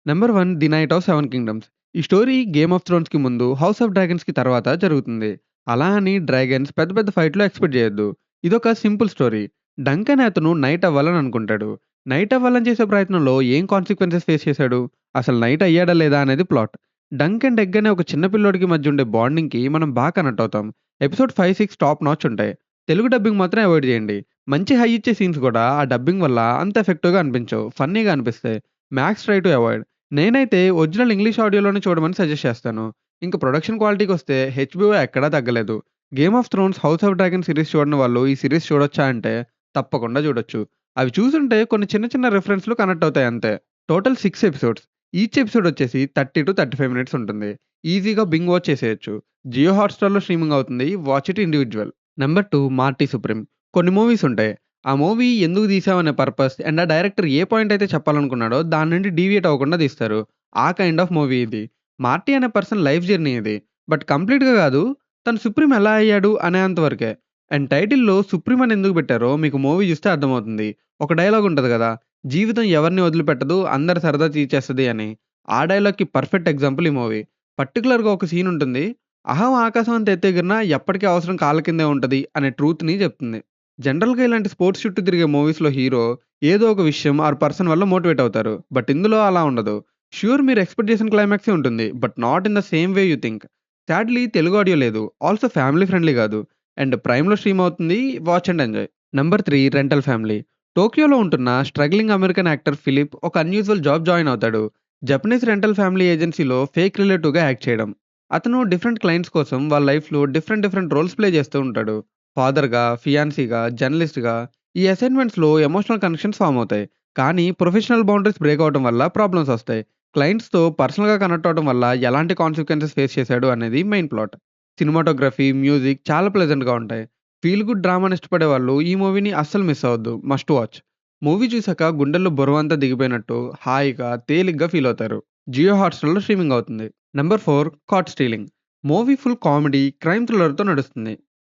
Number 1 'the knight of seven kingdoms'. ఈ story 'game of థ్రోన్స్‌కి ముందు, 'house of డ్రాగన్స్‌కి' తర్వాత జరుగుతుంది. అలా అని డ్రాగన్స్ పెద్ద పెద్ద ఫైట్‌లు ఎక్స్‌పెక్ట్ చేయొద్దు. ఇదొక సింపుల్ స్టోరీ. డంక్ అనే అతను నైట్ అవ్వాలని అనుకుంటాడు. నైట్ అవ్వాలని చేసే ప్రయత్నంలో ఏం కాన్సిక్వెన్సెస్ ఫేస్ చేశాడు? అసలు నైట్ అయ్యాడా లేదా అనేది ప్లాట్. డంక్ అండ్ ఎగ్ అనే ఒక చిన్న పిల్లోడికి మధ్య ఉండే బాండింగ్‌కి మనం బాగా కనెక్ట్ అవుతాం. ఎపిసోడ్ 5, 6 టాప్ నాచ్ ఉంటాయి. తెలుగు డబ్బింగ్ మాత్రం అవాయిడ్ చేయండి. మంచి హై ఇచ్చే సీన్స్ కూడా ఆ డబ్బింగ్ వల్ల అంత ఎఫెక్టివ్‌గా అనిపించవు. ఫన్నీగా అనిపిస్తాయి. Max try to avoid. నేనైతే ఒరిజినల్ ఇంగ్లీష్ ఆడియోలోనే చూడమని సజెస్ట్ చేస్తాను. ఇంక ప్రొడక్షన్ క్వాలిటీకొస్తే హెచ్‌బీఓ ఎక్కడా తగ్గలేదు. 'Game of Thrones', 'house of dragon' series చూడని వాళ్ళు ఈ సీరీస్ చూడొచ్చా అంటే తప్పకుండా చూడొచ్చు. అవి చూసుంటే కొన్ని చిన్న చిన్న రిఫరెన్స్‌లు కనెక్ట్ అవుతాయి అంతే. Total 6 episodes. ఈచ్ ఎపిసోడ్ వచ్చేసి 30-35 మినిట్స్ ఉంటుంది. ఈజీగా బింజ్ వాచ్ చేసేయొచ్చు. జియో హాట్‌స్టార్‌లో స్ట్రీమింగ్ అవుతుంది. Watch it individual. Number 2 'Marty supreme'. కొన్ని మూవీస్ ఉంటాయి. ఆ మూవీ ఎందుకు తీసామనే పర్పస్ అండ్ ఆ డైరెక్టర్ ఏ పాయింట్ అయితే చెప్పాలనుకున్నాడో దాని నుండి డీవియేట్ అవ్వకుండా తీస్తారు. ఆ కైండ్ ఆఫ్ మూవీ ఇది. మార్టీ అనే పర్సన్ లైఫ్ జర్నీ ఇది. బట్ కంప్లీట్‌గా కాదు. తను సుప్రీం ఎలా అయ్యాడు అనేంత వరకే. అండ్ టైటిల్‌లో సుప్రీం అని ఎందుకు పెట్టారో మీకు మూవీ చూస్తే అర్థమవుతుంది. ఒక డైలాగ్ ఉంటది కదా! జీవితం ఎవరిని వదిలిపెట్టదు, అందరి సరదా తీర్చేస్తది అని. ఆ డైలాగ్‌కి పర్ఫెక్ట్ ఎగ్జాంపుల్ ఈ మూవీ. పర్టిక్యులర్‌గా ఒక సీన్ ఉంటుంది. అహం ఆకాశం అంత ఎత్తెగిరినా ఎప్పటికి అవసరం కాళ్ళ కిందే ఉంటది అనే ట్రూత్‌ని చెప్తుంది. జనరల్‌గా ఇలాంటి స్పోర్ట్స్ చుట్టూ తిరిగే మూవీస్‌లో హీరో ఏదో ఒక విషయం ఆర్ పర్సన్ వల్ల మోటివేట్ అవుతారు. బట్ ఇందులో అలా ఉండదు. ష్యూర్ మీరు ఎక్స్‌పెక్ట్ చేసిన క్లైమాక్సే ఉంటుంది. But not in the same way you think. Sadly Telugu audio లేదు. ఆల్సో ఫ్యామిలీ ఫ్రెండ్లీ కాదు. అండ్ ప్రైమ్‌లో స్ట్రీమ్ అవుతుంది. Watch and enjoy. Number 3 'rental family'. టోక్యోలో ఉంటున్న స్ట్రగ్లింగ్ అమెరికన్ యాక్టర్ ఫిలిప్ ఒక అన్‌యూజువల్ జాబ్ జాయిన్ అవుతాడు. జపనీస్ రెంటల్ ఫ్యామిలీ ఏజెన్సీలో fake రిలేటివ్‌గా యాక్ట్ చేయడం. అతను డిఫరెంట్ క్లయింట్స్ కోసం వాళ్ళ లైఫ్‌లో డిఫరెంట్ డిఫరెంట్ రోల్స్ ప్లే చేస్తూ ఉంటాడు. ఫాదర్‌గా, ఫియాన్సీగా, జర్నలిస్ట్‌గా ఈ అసైన్‌మెంట్స్‌లో ఎమోషనల్ కనెక్షన్స్ ఫార్మ్ అవుతాయి. కానీ ప్రొఫెషనల్ బౌండరీస్ బ్రేక్ అవ్వడం వల్ల ప్రాబ్లమ్స్ వస్తాయి. క్లయింట్స్‌తో పర్సనల్‌గా కనెక్ట్ అవ్వడం వల్ల ఎలాంటి కాన్సిక్వెన్సెస్ ఫేస్ చేశాడు అనేది మెయిన్ ప్లాట్. సినిమాటోగ్రఫీ, మ్యూజిక్ చాలా ప్లెజెంట్‌గా ఉంటాయి. ఫీల్ గుడ్ డ్రామాని ఇష్టపడే వాళ్ళు ఈ మూవీని అస్సలు మిస్ అవ్వద్దు. Must watch. మూవీ చూసాక గుండెల్లో బరువంతా దిగిపోయినట్టు హాయిగా, తేలిగ్గా ఫీల్ అవుతారు. జియో హాట్‌స్టార్‌లో స్ట్రీమింగ్ అవుతుంది. Number 4 'caught stealing'. Movie full comedy, crime థ్రిల్లర్‌తో నడుస్తుంది.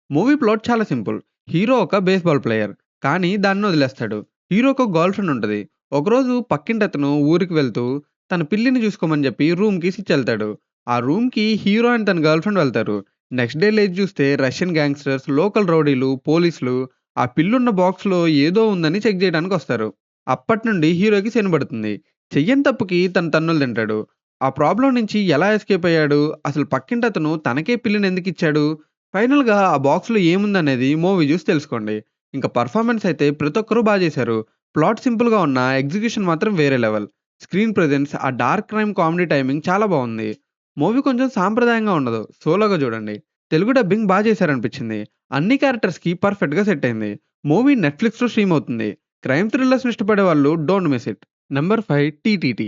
మూవీ ప్లాట్ చాలా సింపుల్. హీరో ఒక బేస్‌బాల్ ప్లేయర్. కానీ దాన్ని వదిలేస్తాడు. హీరోకి ఒక గర్ల్ ఫ్రెండ్ ఉంటది. ఒకరోజు పక్కింటతను ఊరికి వెళ్తూ తన పిల్లిని చూసుకోమని చెప్పి రూమ్‌కి ఇచ్చెళ్తాడు. ఆ రూమ్‌కి హీరో అండ్ తన గర్ల్ ఫ్రెండ్ వెళ్తారు. నెక్స్ట్ డే లేచి చూస్తే రష్యన్ గ్యాంగ్‌స్టర్స్, లోకల్ రౌడీలు, పోలీసులు ఆ పిల్లున్న బాక్స్‌లో ఏదో ఉందని చెక్ చేయడానికొస్తారు. అప్పట్నుండి హీరోకి శనిబడుతుంది. చెయ్యని తప్పుకి తను తన్నులు తింటాడు. ఆ ప్రాబ్లమ్ నుంచి ఎలా ఎస్కేప్ అయ్యాడు? అసలు పక్కింటతను తనకే పిల్లిని ఎందుకిచ్చాడు? ఫైనల్‌గా ఆ బాక్స్‌లో ఏముందనేది మూవీ చూసి తెలుసుకోండి. ఇంక పెర్ఫార్మన్స్ అయితే ప్రతి ఒక్కరు చేశారు. ప్లాట్ సింపుల్‌గా ఉన్నా ఎగ్జిక్యూషన్ మాత్రం వేరే లెవెల్. స్క్రీన్ ప్రెజెన్స్, ఆ డార్క్ క్రైమ్ కామెడీ టైమింగ్ చాలా బావుంది. మూవీ కొంచెం సాంప్రదాయంగా ఉండదు. సోలోగా చూడండి. తెలుగు డబ్బింగ్ చేశారనిపించింది. అన్ని క్యారెక్టర్స్‌కి పర్ఫెక్ట్‌గా సెట్ అయింది. మూవీ నెట్‌ఫ్లిక్స్‌లో స్ట్రీమ్ అవుతుంది. క్రైమ్ థ్రిల్లర్స్‌ని ఇష్టపడే వాళ్ళు don't miss it. Number 5 TTT.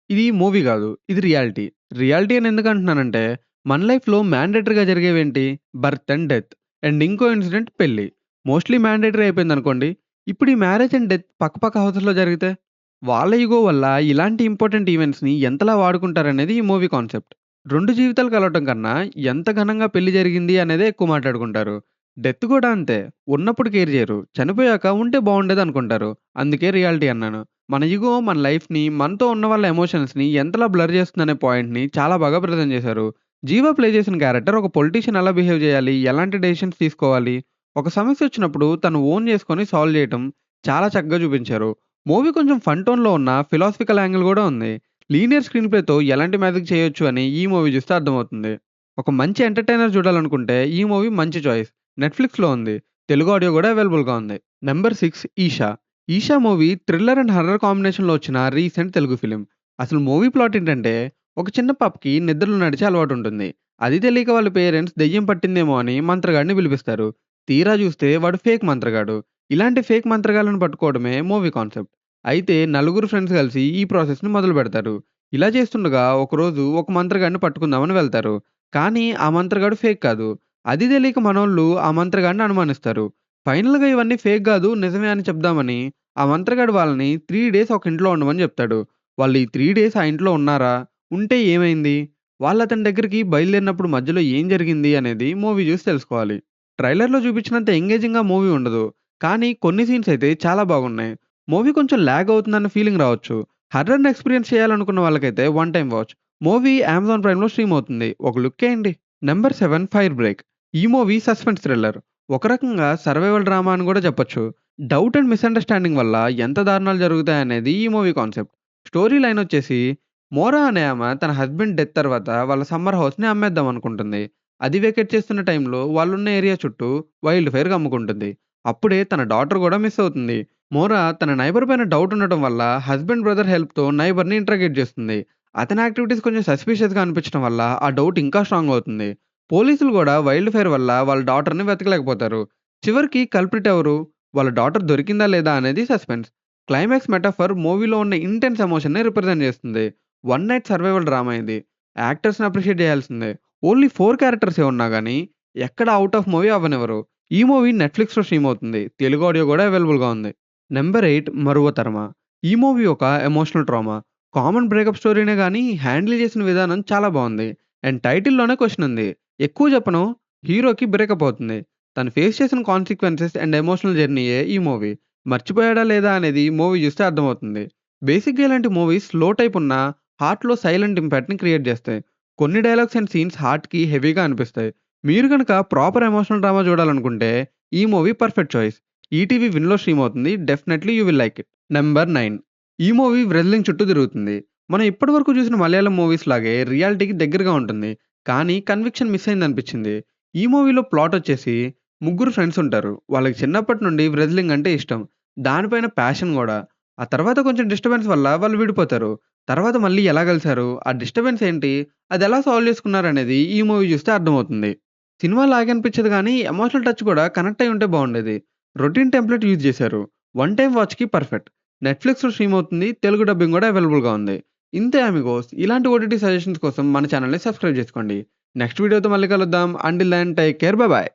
ఇది మూవీ గాదు. ఇది రియాలిటీ. రియాలిటీ అని ఎందుకంటున్నానంటే, మన లైఫ్‌లో మ్యాండేటరీగా జరిగేవేంటి? Birth and death. అండ్ ఇంకో ఇన్సిడెంట్ పెళ్లి. మోస్ట్‌లీ మ్యాండేటరీ అయిపోయిందనుకోండి. ఇప్పుడు ఈ మ్యారేజ్ అండ్ డెత్ పక్కపక్క హౌసెస్‌లో జరిగితే? వాళ్ళ ఇగో వల్ల ఇలాంటి ఇంపార్టెంట్ ఈవెంట్స్‌ని ఎంతలా వాడుకుంటారనేది ఈ మూవీ కాన్సెప్ట్. 2 జీవితాలు కలవటం కన్నా, ఎంత ఘనంగా పెళ్లి జరిగింది అనేదే ఎక్కువ మాట్లాడుకుంటారు. డెత్ కూడా అంతే. ఉన్నప్పుడు కేర్ చేయరు. చనిపోయాక ఉంటే బావుండేదనుకుంటారు. అందుకే రియాలిటీ అన్నాను. మన ఇగో మన లైఫ్‌ని, మనతో ఉన్న వాళ్ళ ఎమోషన్స్‌ని ఎంతలా బ్లర్ చేస్తుందనే పాయింట్‌ని చాలా బాగా ప్రెజెంట్ చేశారు. 'జీవా' ప్లే చేసిన క్యారెక్టర్ ఒక పొలిటీషియన్ ఎలా బిహేవ్ చేయాలి? ఎలాంటి డెసిషన్స్ తీసుకోవాలి? ఒక సమస్యొచ్చినప్పుడు తను ఓన్ చేసుకొని సాల్వ్ చేయటం చాలా చక్కగా చూపించారు. మూవీ కొంచెం ఫన్ టోన్‌లో ఉన్న ఫిలాసఫికల్ యాంగిల్ గూడా ఉంది. లీనియర్ స్క్రీన్ ప్లేతో ఎలాంటి మ్యాజిక్ చేయొచ్చు అని ఈ మూవీ చూస్తే అర్థమవుతుంది. ఒక మంచి ఎంటర్‌టైనర్ చూడాలనుకుంటే ఈ మూవీ మంచి చాయిస్. నెట్‌ఫ్లిక్స్‌లో ఉంది. తెలుగు ఆడియో గూడా అవైలబుల్‌గా ఉంది. Number 6 'Eesha'. 'Eesha' movie thriller and horror కాంబినేషన్‌లో వచ్చిన రీసెంట్ తెలుగు ఫిల్మ్. అసలు మూవీ ప్లాట్ ఏంటంటే, ఒక చిన్న పాపకి నిద్రలో నడిచే అలవాటుంటుంది. అది తెలియక వాళ్ళ పేరెంట్స్ దెయ్యం పట్టిందేమో అని మంత్రగాడిని పిలిపిస్తారు. తీరా చూస్తే వాడు ఫేక్ మంత్రగాడు. ఇలాంటి ఫేక్ మంత్రగాళ్ళని పట్టుకోవడమే మూవీ కాన్సెప్ట్. అయితే నలుగురు ఫ్రెండ్స్ కలిసి ఈ ప్రాసెస్‌ని మొదలుపెడతారు. ఇలా చేస్తుండగా ఒకరోజు ఒక మంత్రగాడిని పట్టుకుందామని వెళ్తారు. కానీ ఆ మంత్రగాడు ఫేక్ కాదు. అది తెలియక మనోళ్ళు ఆ మంత్రగాడిని అనుమానిస్తారు. ఫైనల్‌గా ఇవన్నీ ఫేక్ గాదు, నిజమే అని చెప్దామని ఆ మంత్రగాడు వాళ్ళని 3 డేస్ ఒక ఇంట్లో ఉండమని జెప్తాడు. వాళ్ళు ఈ 3 డేస్ ఆ ఇంట్లో ఉన్నారా? ఉంటే ఏమైంది? వాళ్ళతని దగ్గరికి బయలుదేరినప్పుడు మధ్యలో ఏం జరిగింది అనేది మూవీ జూసి తెలుసుకోవాలి. ట్రైలర్‌లో చూపించినంత ఎంగేజింగ్‌గా మూవీ ఉండదు. కానీ కొన్ని సీన్స్ అయితే చాలా బాగున్నాయి. మూవీ కొంచెం ల్యాగ్ అవుతుందన్న ఫీలింగ్ రావచ్చు. హర్రర్‌ని ఎక్స్‌పీరియన్స్ చేయాలనుకున్న వాళ్ళకైతే one time watch. Movie Amazon ప్రైమ్‌లో స్ట్రీమ్ అవుతుంది. ఒక లుక్కేయండి. Number 7 fire break. ఈ మూవీ సస్పెన్స్ థ్రిల్లర్. ఒక రకంగా సర్వైవల్ డ్రామా అని గూడా చెప్పొచ్చు. డౌట్ అండ్ మిస్‌అండర్‌స్టాండింగ్ వల్ల ఎంత దారుణాలు జరుగుతాయనేది ఈ మూవీ కాన్సెప్ట్. స్టోరీ లైన్ వచ్చేసి మోరా అనే ఆమె తన హస్బెండ్ డెత్ తర్వాత వాళ్ళ సమ్మర్ హౌస్‌ని అమ్మేద్దాం అనుకుంటుంది. అది వేకేట్ చేస్తున్న టైంలో వాళ్ళున్న ఏరియా చుట్టూ వైల్డ్ ఫైర్ కమ్ముకుంటుంది. అప్పుడే తన డాటర్ గూడా మిస్ అవుతుంది. మోరా తన నైబర్ పైన డౌట్ ఉండటం వల్ల హస్బెండ్ బ్రదర్ హెల్ప్‌తో నైబర్‌ని ఇంట్రాగేట్ చేస్తుంది. అతని యాక్టివిటీస్ కొంచెం సస్పిషియస్‌గా అనిపించడం వల్ల ఆ డౌట్ ఇంకా స్ట్రాంగ్ అవుతుంది. పోలీసులు గూడా వైల్డ్ ఫైర్ వల్ల వాళ్ళ డాటర్‌ని వెతకలేకపోతారు. చివరికి కల్ప్రిట్ ఎవరు? వాళ్ళ డాటర్ దొరికిందా లేదా అనేది సస్పెన్స్. క్లైమాక్స్ మెటాఫర్ మూవీలో ఉన్న ఇంటెన్స్ ఎమోషన్‌ని రిప్రజెంట్ చేస్తుంది. వన్ నైట్ సర్వైవల్ డ్రామా ఇది. యాక్టర్స్‌ని అప్రిషియేట్ చేయాల్సిందే. ఓన్లీ 4 క్యారెక్టర్సే ఉన్నా గానీ ఎక్కడ ఔట్ ఆఫ్ మూవీ అవ్వనివ్వరు. ఈ మూవీ నెట్‌ఫ్లిక్స్‌లో స్ట్రీమ్ అవుతుంది. తెలుగు ఆడియో గూడా అవైలబుల్‌గా ఉంది. నంబర్ 8 'మరువతరమ'. ఈ మూవీ ఒక ఎమోషనల్ ట్రామా. కామన్ బ్రేకప్ స్టోరీనే గానీ హ్యాండిల్ చేసిన విధానం చాలా బావుంది. అండ్ టైటిల్‌లోనే క్వెషన్ ఉంది. ఎక్కువ చెప్పను, హీరోకి బ్రేకప్ అవుతుంది. తను ఫేస్ చేసిన కాన్సిక్వెన్సెస్ అండ్ ఎమోషనల్ జర్నీయే ఈ మూవీ. మర్చిపోయాడా లేదా అనేది మూవీ చూస్తే అర్థమవుతుంది. బేసిక్‌గా ఇలాంటి మూవీస్ స్లో టైప్ ఉన్నా హార్ట్‌లో సైలెంట్ ఇంపాక్ట్‌ని క్రియేట్ చేస్తాయి. కొన్ని డైలాగ్స్ అండ్ సీన్స్ హార్ట్‌కి హెవీగా అనిపిస్తాయి. మీరు గనక ప్రాపర్ ఎమోషనల్ డ్రామా చూడాలనుకుంటే ఈ మూవీ పర్ఫెక్ట్ చాయిస్. ఈటీవీ విన్‌లో స్ట్రీమ్ అవుతుంది. Definitely you will like it. Number 9. ఈ మూవీ వ్రెజ్లింగ్ చుట్టూ తిరుగుతుంది. మనం ఇప్పటివరకు చూసిన మలయాళం మూవీస్ లాగే రియాలిటీకి దగ్గరగా ఉంటుంది. కానీ కన్విక్షన్ మిస్ అయిందనిపించింది. ఈ మూవీలో ప్లాట్ వచ్చేసి ముగ్గురు ఫ్రెండ్స్ ఉంటారు. వాళ్ళకి చిన్నప్పటి నుండి వ్రెజ్లింగ్ అంటే ఇష్టం. దానిపైన ప్యాషన్ గూడా. ఆ తర్వాత కొంచెం డిస్టర్బెన్స్ వల్ల వాళ్ళు విడిపోతారు. తర్వాత మళ్ళీ ఎలా కలిసారు? ఆ డిస్టర్బెన్స్ ఏంటి? అదెలా సాల్వ్ చేసుకున్నారనేది ఈ మూవీ చూస్తే అర్థమవుతుంది. సినిమా లాగే అనిపించదు గానీ, ఎమోషనల్ టచ్ కూడా కనెక్ట్ అయ్యి ఉంటే బావుండేది. రొటీన్ టెంప్లేట్ యూజ్ చేశారు. వన్ టైమ్ వాచ్‌కి పర్ఫెక్ట్. నెట్‌ఫ్లిక్స్‌లో స్ట్రీమ్ అవుతుంది. తెలుగు డబ్బింగ్ కూడా అవైలబుల్‌గా ఉంది. ఇంతే అమిగోస్. ఇలాంటి ఓటీటీ సజెషన్స్ కోసం మన ఛానెల్‌ని సబ్స్క్రైబ్ చేసుకోండి. నెక్స్ట్ వీడియోతో మళ్ళీ కలుద్దాం. Until then take care. Bye by.